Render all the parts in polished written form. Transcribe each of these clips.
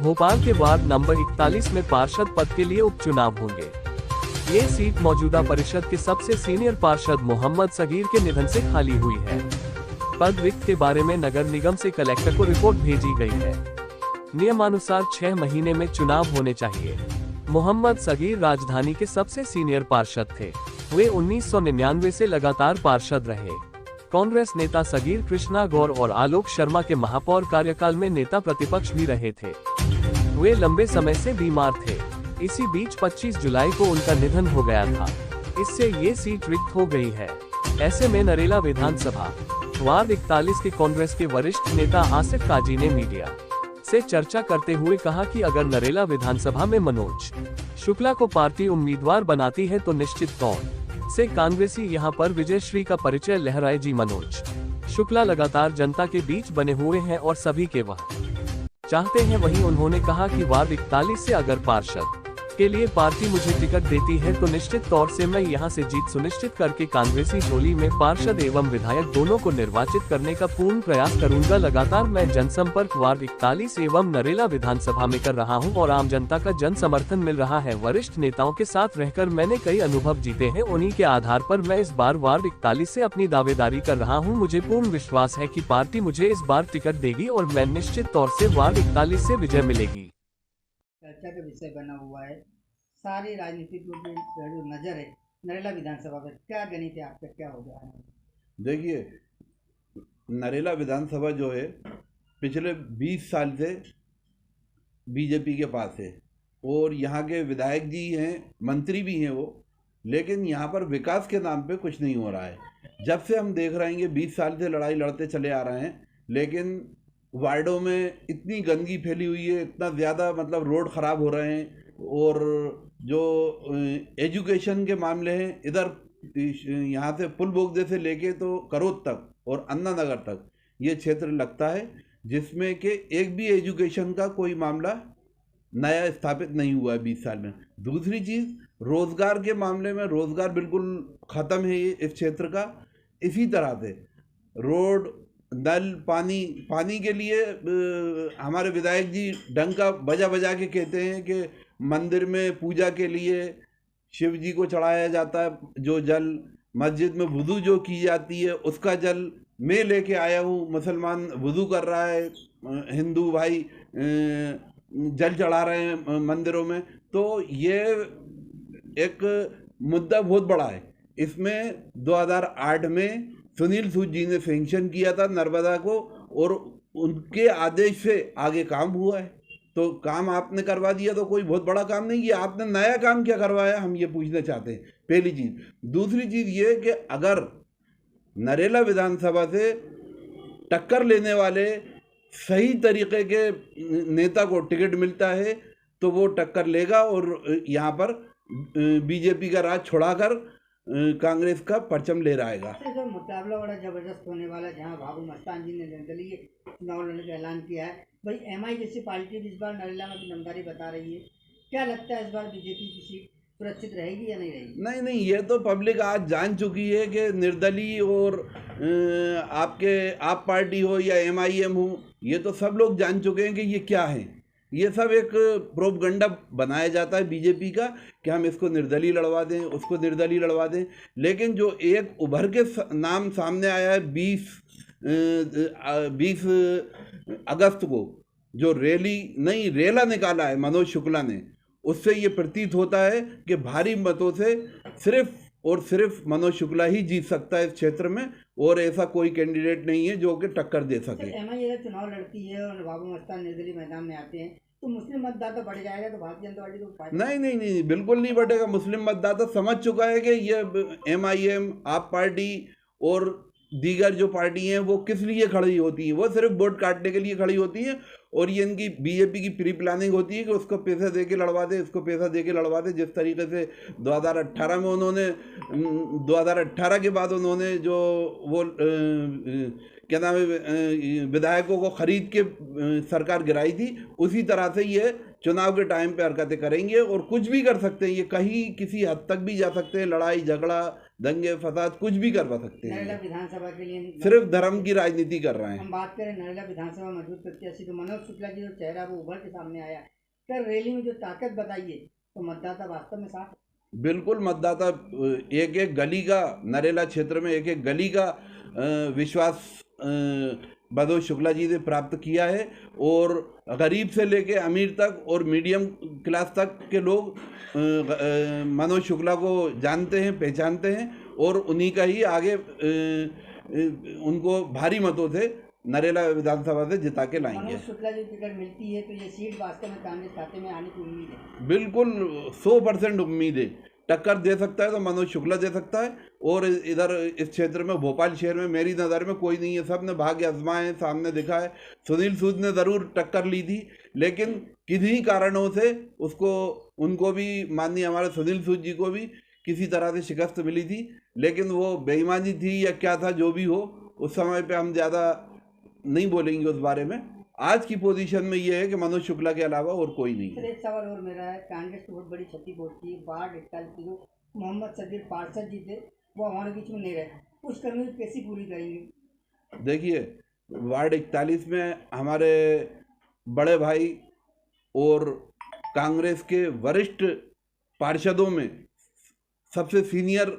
भोपाल के ward number 41 में पार्षद पद के लिए उपचुनाव होंगे। ये सीट मौजूदा परिषद के सबसे सीनियर पार्षद मोहम्मद सगीर के निधन से खाली हुई है। पद रिक्त के बारे में नगर निगम से कलेक्टर को रिपोर्ट भेजी गई है। नियमानुसार 6 महीने में चुनाव होने चाहिए। मोहम्मद सगीर राजधानी के सबसे सीनियर पार्षद थे। वे 1999 से लगातार पार्षद रहे। कांग्रेस नेता सगीर कृष्णा गौर और आलोक शर्मा के महापौर कार्यकाल में नेता प्रतिपक्ष भी रहे थे। वे लंबे समय से बीमार थे। इसी बीच 25 जुलाई को उनका निधन हो गया था। इससे ये सीट रिक्त हो गई है। ऐसे में नरेला विधानसभा वार्ड 41 के कांग्रेस के वरिष्ठ नेता आसिफ काजी ने मीडिया से चर्चा करते हुए कहा कि अगर नरेला विधानसभा में मनोज शुक्ला को पार्टी उम्मीदवार बनाती है तो निश्चित तौर से कांग्रेसी यहां पर विजयश्री का परिचय लहराए। जी मनोज शुक्ला लगातार जनता के बीच बने हुए हैं और सभी के वह चाहते हैं। वहीं उन्होंने कहा कि वार्ड 41 से अगर पार्षद के लिए पार्टी मुझे टिकट देती है तो निश्चित तौर से मैं यहां से जीत सुनिश्चित करके कांग्रेसी झोली में पार्षद एवं विधायक दोनों को निर्वाचित करने का पूर्ण प्रयास करूंगा। लगातार मैं जनसंपर्क वार्ड 41 एवं नरेला विधानसभा में कर रहा हूं और आम जनता का जन समर्थन मिल रहा है। वरिष्ठ नेताओं के साथ रहकर मैंने कई अनुभव जीते हैं। उन्हीं के आधार पर मैं इस बार वार्ड 41 से अपनी दावेदारी कर रहा हूँ। मुझे पूर्ण विश्वास है कि पार्टी मुझे इस बार टिकट देगी और मैं निश्चित तौर से वार्ड 41 से विजय मिलेगी। चर्चा का विषय बना हुआ है। सारी राजनीतिकों की जो नज़र है नरेला विधानसभा पर, क्या गणित है आपका, क्या हो गया है? देखिए, नरेला विधानसभा जो है पिछले 20 साल से बीजेपी के पास है और यहाँ के विधायक जी हैं, मंत्री भी हैं वो, लेकिन यहाँ पर विकास के नाम पे कुछ नहीं हो रहा है। जब से हम देख रहे हैं कि 20 साल से लड़ाई लड़ते चले आ रहे हैं, लेकिन वार्डों में इतनी गंदगी फैली हुई है, इतना ज़्यादा मतलब रोड ख़राब हो रहे हैं और जो एजुकेशन के मामले हैं, इधर यहाँ से पुल बोगदे से लेके तो करोद तक और अन्ना नगर तक ये क्षेत्र लगता है जिसमें कि एक भी एजुकेशन का कोई मामला नया स्थापित नहीं हुआ है 20 साल में। दूसरी चीज़, रोज़गार के मामले में रोज़गार बिल्कुल ख़त्म है इस क्षेत्र का। इसी तरह से रोड, नल, पानी के लिए हमारे विधायक जी डंका बजा बजा के कहते हैं कि मंदिर में पूजा के लिए शिव जी को चढ़ाया जाता है जो जल, मस्जिद में वुज़ू जो की जाती है उसका जल मैं लेके आया हूँ। मुसलमान वुज़ू कर रहा है, हिंदू भाई जल चढ़ा रहे हैं मंदिरों में। तो ये एक मुद्दा बहुत बड़ा है। इसमें 2008 में सुनील सूद जी ने सैंक्शन किया था नर्मदा को और उनके आदेश से आगे काम हुआ है। तो काम आपने करवा दिया तो कोई बहुत बड़ा काम नहीं किया। आपने नया काम क्या करवाया, हम ये पूछना चाहते हैं, पहली चीज़। दूसरी चीज़ ये कि अगर नरेला विधानसभा से टक्कर लेने वाले सही तरीके के नेता को टिकट मिलता है तो वो टक्कर लेगा और यहाँ पर बीजेपी का राज छोड़ाकर कांग्रेस का परचम ले रहेगा। जो मुकाबला बड़ा जबरदस्त होने वाला, जहां बाबू मस्तान जी ने निर्दलीय चुनाव लड़ने का ऐलान किया है, भाई एमआई जैसी पार्टी इस बार नरेला में दमदारी बता रही है। क्या लगता है इस बार बीजेपी की सीट सुरक्षित रहेगी या नहीं रहेगी? नहीं, ये तो पब्लिक आज जान चुकी है कि निर्दलीय और आपके आप पार्टी हो या एमआईएम हो, ये तो सब लोग जान चुके हैं कि ये क्या है। ये सब एक प्रोपगंडा बनाया जाता है बीजेपी का कि हम इसको निर्दलीय लड़वा दें, उसको निर्दलीय लड़वा दें। लेकिन जो एक उभर के नाम सामने आया है 20 अगस्त को, जो रेला निकाला है मनोज शुक्ला ने, उससे ये प्रतीत होता है कि भारी मतों से सिर्फ और सिर्फ मनोज शुक्ला ही जीत सकता है इस क्षेत्र में और ऐसा कोई कैंडिडेट नहीं है जो कि टक्कर दे सके। एमआई अगर चुनाव लड़ती है और बाबू मस्तान निर्दलीय मैदान में आते हैं तो मुस्लिम मतदाता बढ़ जाएगा, तो भारतीय जनता पार्टी को नहीं, बिल्कुल नहीं बढ़ेगा। मुस्लिम मतदाता समझ चुका है कि ये एमआईएम, आप पार्टी और दीगर जो पार्टी हैं वो किस लिए खड़ी होती हैं, वो सिर्फ वोट काटने के लिए खड़ी होती हैं और ये इनकी बीजेपी की प्री प्लानिंग होती है कि उसको पैसा दे के लड़वा दे, इसको पैसा दे के लड़वा दे। जिस तरीके से 2018 में उन्होंने 2018 के बाद उन्होंने जो वो क्या नाम है विधायकों को खरीद के सरकार गिराई थी, उसी तरह से ये चुनाव के टाइम पे हरकतें करेंगे और कुछ भी कर सकते हैं। ये कहीं किसी हद तक भी जा सकते हैं, लड़ाई झगड़ा दंगे फसाद कुछ भी करवा सकते नरेला हैं। विधानसभा के लिए सिर्फ धर्म की राजनीति कर रहे हैं। हम बात करें नरेला विधानसभा मजबूत प्रत्याशी तो मनोज शुक्ला जी जो चेहरा वो उभर के सामने आया, क्या रैली में जो ताकत बताइए तो मतदाता वास्तव में साथ? बिल्कुल, मतदाता एक एक गली का, नरेला क्षेत्र में एक एक गली का विश्वास मनोज शुक्ला जी ने प्राप्त किया है और गरीब से लेके अमीर तक और मीडियम क्लास तक के लोग मनोज शुक्ला को जानते हैं, पहचानते हैं और उन्हीं का ही आगे उनको भारी मतों से नरेला विधानसभा से जिता के लाएंगे। मनोज शुक्ला जी टिकट मिलती है तो ये सीट वास्तव में कांग्रेस खाते में आने की उम्मीद है? बिल्कुल 100% उम्मीद है। टक्कर दे सकता है तो मनोज शुक्ला दे सकता है और इधर इस क्षेत्र में भोपाल शहर में मेरी नज़र में कोई नहीं है, सब ने भाग्य आजमाए हैं, सामने दिखा है। सुनील सूद ने ज़रूर टक्कर ली थी लेकिन किन्हीं कारणों से उनको भी माननीय हमारे सुनील सूद जी को भी किसी तरह से शिकस्त मिली थी, लेकिन वो बेईमानी थी या क्या था जो भी हो, उस समय पे हम ज़्यादा नहीं बोलेंगे उस बारे में। आज की पोजीशन में ये है कि मनोज शुक्ला के अलावा और कोई नहीं सर है। एक सवाल और मेरा है, कांग्रेस की बहुत बड़ी क्षति पहुंची है। वार्ड 41 की जो मोहम्मद सगीर पार्षद जी थे वो हमारे बीच में नहीं रहे, उस कमी को कैसे पूरी करेंगे? देखिए, वार्ड 41 में हमारे बड़े भाई और कांग्रेस के वरिष्ठ पार्षदों में सबसे सीनियर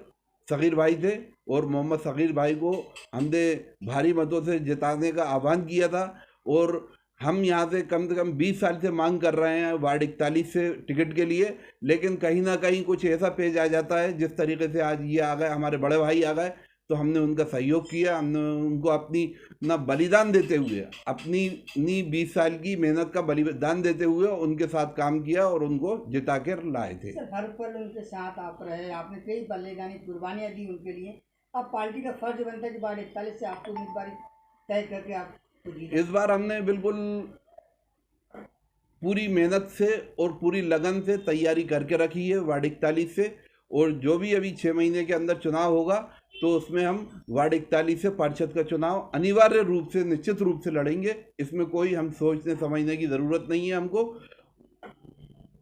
सगीर भाई थे और मोहम्मद सगीर भाई को हमने भारी मतों से जिताने का आह्वान किया था और हम यहाँ से कम 20 साल से मांग कर रहे हैं वार्ड 41 से टिकट के लिए, लेकिन कहीं ना कहीं कुछ ऐसा पेश आ जाता है। जिस तरीके से आज ये आ गए, हमारे बड़े भाई आ गए, तो हमने उनका सहयोग किया, हमने उनको अपनी ना बलिदान देते हुए, अपनी 20 साल की मेहनत का बलिदान देते हुए उनके साथ काम किया और उनको जिता कर लाए थे। सर हर पल उनके साथ आप रहे, आपने कई बलिदानी कुर्बानियाँ दी उनके लिए। अब पार्टी का फर्ज बनता है कि वार्ड 41 से आपको उम्मीदवारी तय करके आप इस बार हमने बिल्कुल पूरी मेहनत से और पूरी लगन से तैयारी करके रखी है वार्ड 41 से, और जो भी अभी 6 महीने के अंदर चुनाव होगा तो उसमें हम वार्ड 41 से पार्षद का चुनाव अनिवार्य रूप से, निश्चित रूप से लड़ेंगे। इसमें कोई हम सोचने समझने की ज़रूरत नहीं है हमको।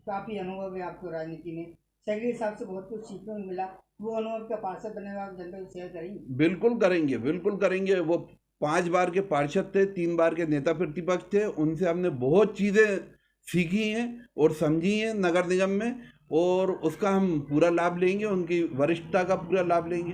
काफ़ी अनुभव है आपको राजनीति में, सगीर साहब से बहुत कुछ सीखने को मिला, वो अनुभव का पार्षद बने हुए आप जनता को शेयर करेंगे? बिल्कुल करेंगे, बिल्कुल करेंगे। वो 5 बार के पार्षद थे, 3 बार के नेता प्रतिपक्ष थे, उनसे हमने बहुत चीज़ें सीखी हैं और समझी हैं नगर निगम में, और उसका हम पूरा लाभ लेंगे, उनकी वरिष्ठता का पूरा लाभ लेंगे।